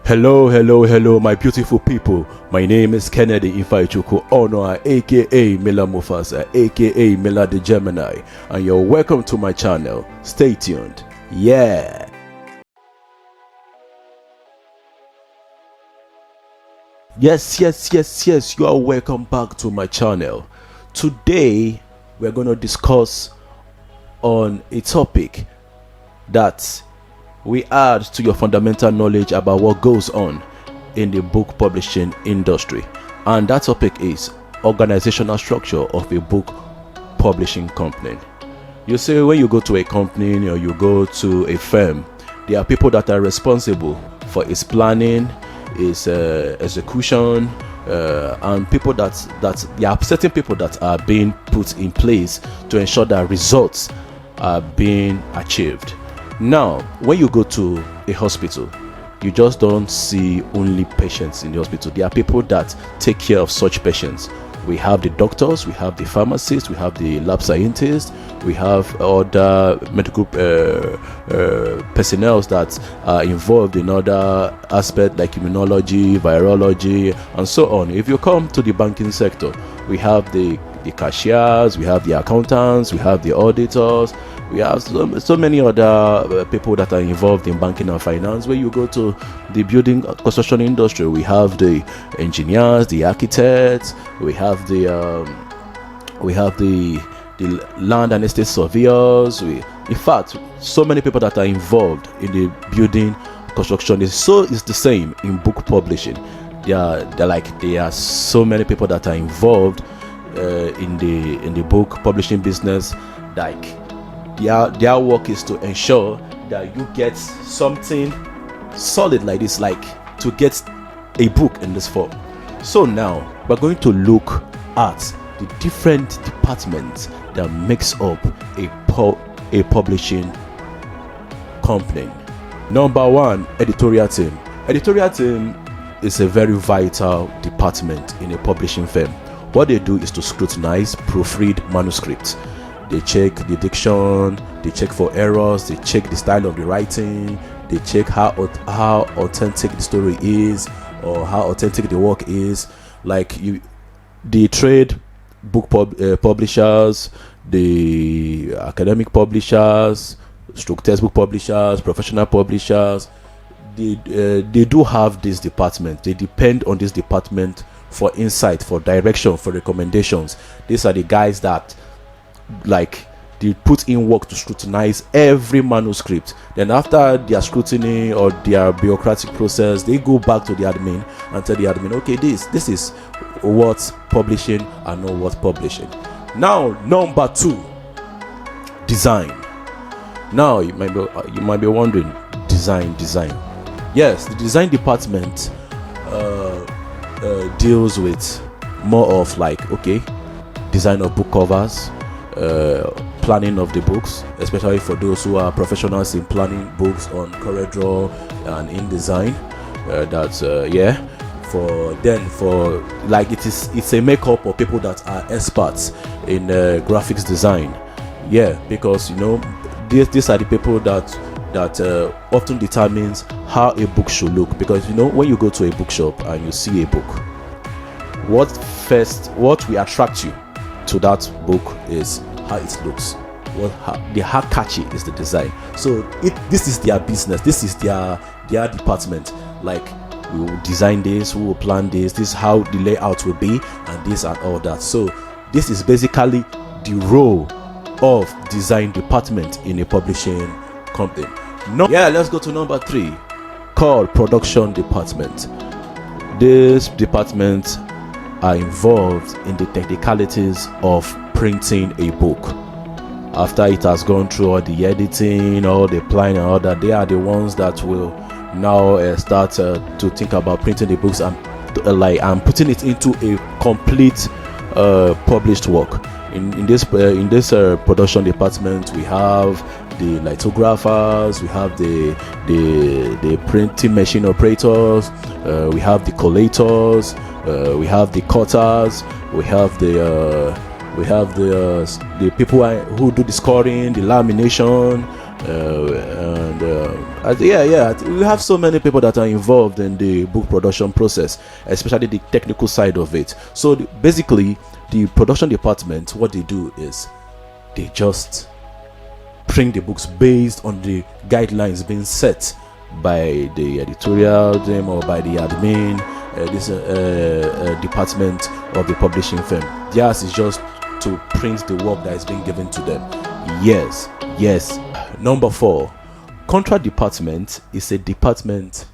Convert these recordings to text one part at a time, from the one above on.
Hello, hello, hello, my beautiful people. My name is Kennedy Ifaichuku Ono, aka Mila Mufasa, aka Mila the Gemini, and you're welcome to my channel. Stay tuned. Yeah. Yes, you are welcome back to my channel. Today, we're going to discuss on a topic that we add to your fundamental knowledge about what goes on in the book publishing industry, and that topic is organizational structure of a book publishing company. You see, when you go to a company or you go to a firm, there are people that are responsible for its planning, its execution, and people that there are certain people that are being put in place to ensure that results are being achieved. Now, when you go to a hospital, you just don't see only patients in the hospital. There are people that take care of such patients. We have the doctors, we have the pharmacists, we have the lab scientists, we have other medical personnel that are involved in other aspects like immunology, virology, and so on. If you come to the banking sector, we have the cashiers, we have the accountants, we have the auditors, we have so many other people that are involved in banking and finance. When you go to the building construction industry, we have the engineers, the architects, we have the land and estate surveyors. In fact, so many people that are involved in the building construction. It's the same in book publishing. There are so many people that are involved in the book publishing business. Like their work is to ensure that you get something solid like this, like to get a book in this form. So now we're going to look at the different departments that makes up a publishing company. Number one, editorial team. Editorial team is a very vital department in a publishing firm. What they do is to scrutinize, proofread manuscripts. They check the diction, they check for errors, they check the style of the writing, they check how authentic the story is or how authentic the work is. Like the trade book publishers, the academic publishers, textbook publishers, professional publishers, they do have this department. They depend on this department for insight, for direction, for recommendations. These are the guys that they put in work to scrutinize every manuscript. Then after their scrutiny or their bureaucratic process, they go back to the admin and tell the admin, okay, this is what's publishing and not what's publishing. Now, number two, design. Now you might be wondering, design. Yes, the design department deals with more of design of book covers, planning of the books, especially for those who are professionals in planning books on CorelDRAW and InDesign. It's a makeup of people that are experts in graphics design. Yeah, because these are the people that often determines how a book should look. Because when you go to a bookshop and you see a book, what will attract you to that book is how it looks. How catchy is the design. So this is their business. This is their department. Like, we will design this, we will plan this is how the layout will be, and this and all that. So this is basically the role of design department in a publishing company. Let's go to number three, called production department. This department are involved in the technicalities of printing a book. After it has gone through all the editing, all the planning and all that, they are the ones that will now start to think about printing the books and putting it into a complete published work. In this production department, we have the lithographers, we have the printing machine operators, we have the collators, we have the cutters, we have the people who do the scoring, the lamination, and We have so many people that are involved in the book production process, especially the technical side of it. So basically, the production department, what they do is they just print the books based on the guidelines being set by the editorial team or by the admin, this department of the publishing firm. Theirs is just to print the work that is being given to them. Yes. Number 4, contract department is a department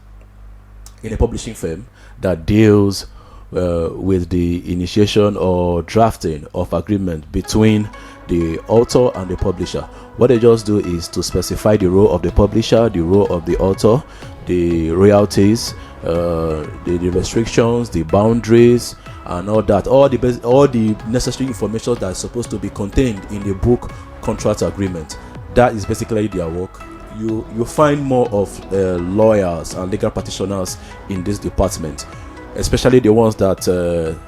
in a publishing firm that deals with the initiation or drafting of agreement between the author and the publisher. What they just do is to specify the role of the publisher, the role of the author, the royalties, the restrictions, the boundaries, and all that, all the necessary information that is supposed to be contained in the book contract agreement. That is basically their work. You find more of lawyers and legal practitioners in this department, especially the ones that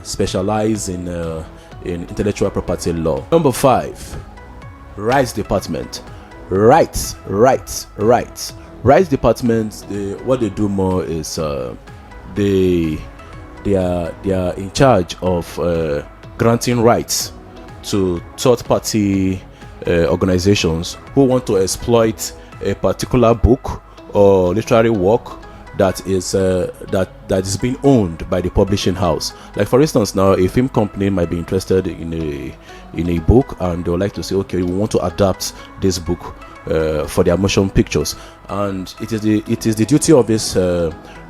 specialize in intellectual property law. Number 5, rights department. Rights department. What they do more is they are in charge of granting rights to third-party organizations who want to exploit a particular book or literary work that is being owned by the publishing house. Like for instance, now a film company might be interested in a book, and they would like to say, okay, we want to adapt this book for their motion pictures, and it is the duty of this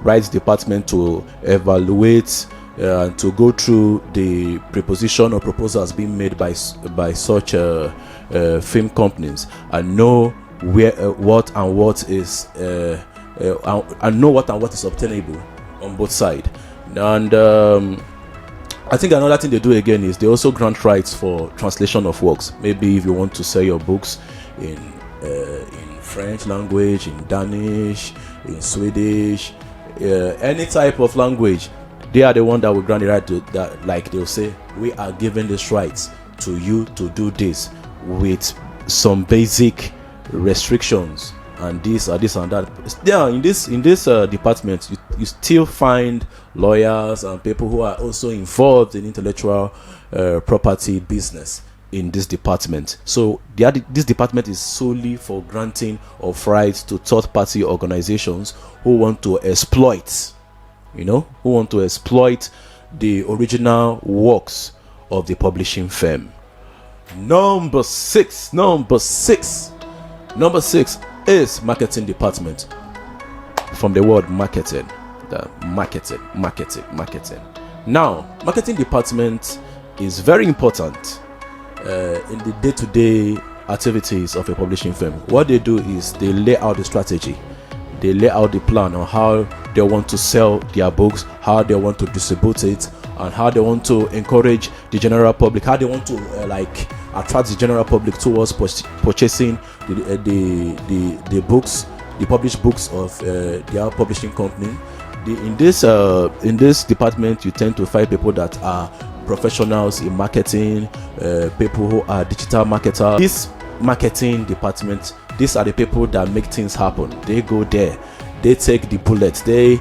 rights department to evaluate and to go through the proposition or proposals being made by such film companies, and know what is obtainable on both sides. And I think another thing they do again is they also grant rights for translation of works. Maybe if you want to sell your books in French language, in Danish, in Swedish, any type of language, they are the one that will grant the right to that. Like they'll say, we are giving this rights to you to do this with some basic restrictions and this and that. Yeah, in this department, you still find lawyers and people who are also involved in intellectual property business in this department. So this department is solely for granting of rights to third-party organizations who want to exploit, the original works of the publishing firm. Number six is marketing department. From the word marketing, marketing. Now, marketing department is very important in the day-to-day activities of a publishing firm. What they do is they lay out the strategy, they lay out the plan on how they want to sell their books, how they want to distribute it, and how they want to encourage the general public, how they want to attract the general public towards purchasing the books, the published books of their publishing company. In this department, you tend to find people that are professionals in marketing, people who are digital marketers. This marketing department, these are the people that make things happen. They go there, they take the bullets, they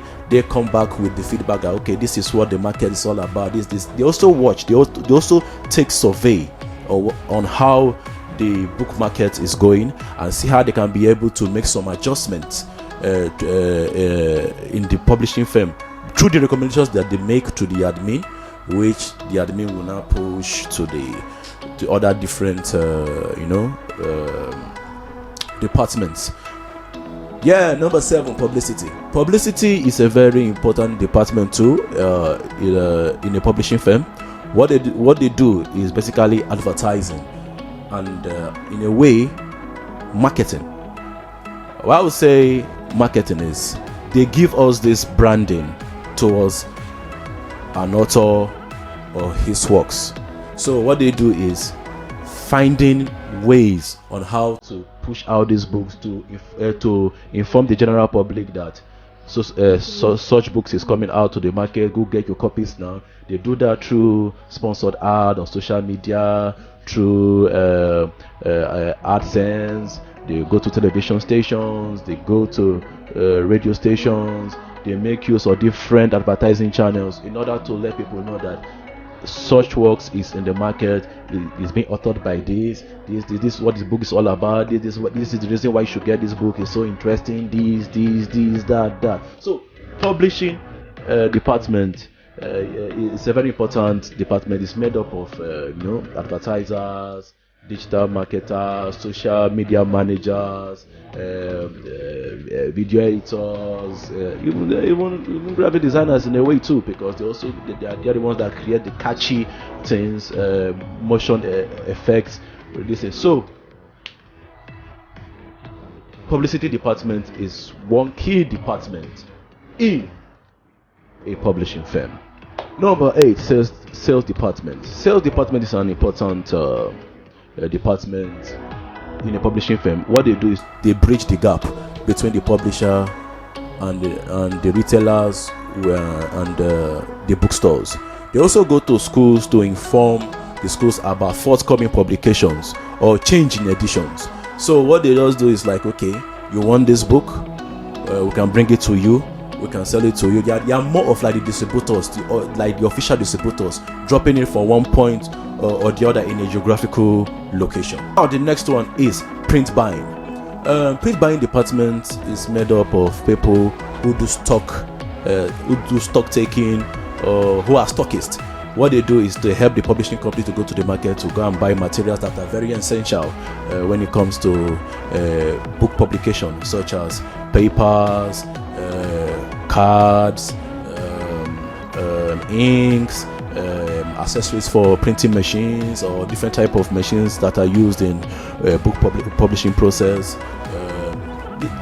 come back with the feedback that, okay, this is what the market is all about. This they also watch, they also take survey on how the book market is going, and see how they can be able to make some adjustments in the publishing firm through the recommendations that they make to the admin, which the admin will now push to the other different departments. Number 7, publicity. Publicity is a very important department too in a publishing firm. What they do is basically advertising and in a way marketing. What I would say marketing is they give us this branding towards an author or his works. So what they do is finding ways on how to push out these books to inform the general public that such books is coming out to the market. Go get your copies now. They do that through sponsored ad on social media, through AdSense. They go to television stations, they go to radio stations, they make use of different advertising channels in order to let people know that such works is in the market. Is being authored by this is what this book is all about. This is the reason why you should get this book. It's so interesting. That. So publishing department is a very important department. It's made up of advertisers, digital marketers, social media managers, video editors, even graphic designers in a way too, because they are the ones that create the catchy things, motion effects, releases. So publicity department is one key department in a publishing firm. Number 8, sales department. Sales department is an important department in a publishing firm. What they do is they bridge the gap between the publisher and the retailers and the bookstores. They also go to schools to inform the schools about forthcoming publications or change in editions. So what they just do is like, okay, you want this book, we can bring it to you, we can sell it to you. They are more of like the distributors, like the official distributors, dropping it from one point or the other in a geographical location. Now the next one is print buying. Print buying department is made up of people who do stock taking, who are stockists. What they do is they help the publishing company to go to the market to go and buy materials that are very essential when it comes to book publication, such as papers, cards, inks, accessories for printing machines or different type of machines that are used in book publishing process.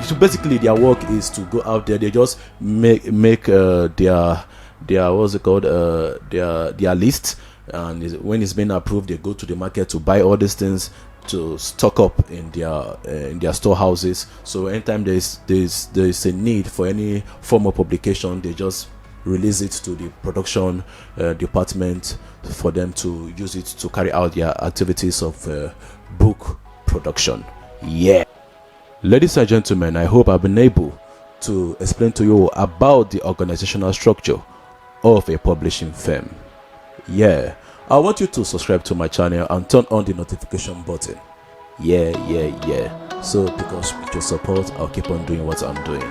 So basically their work is to go out there. They just make their what's it called, their list, and when it's been approved, they go to the market to buy all these things to stock up in their storehouses. So anytime there's a need for any form of publication, they just release it to the production department for them to use it to carry out their activities of book production. Yeah, ladies and gentlemen, I hope I've been able to explain to you about the organizational structure of a publishing firm. Yeah, I want you to subscribe to my channel and turn on the notification button. Yeah. So because with your support, I'll keep on doing what I'm doing.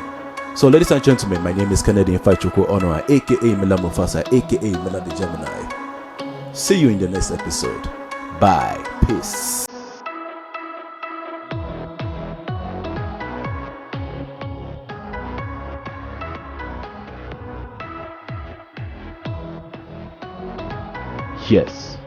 So ladies and gentlemen, my name is Kennedy Infaichuku Honor, aka Mila Mufasa, aka Mila the Gemini. See you in the next episode. Bye. Peace. Yes.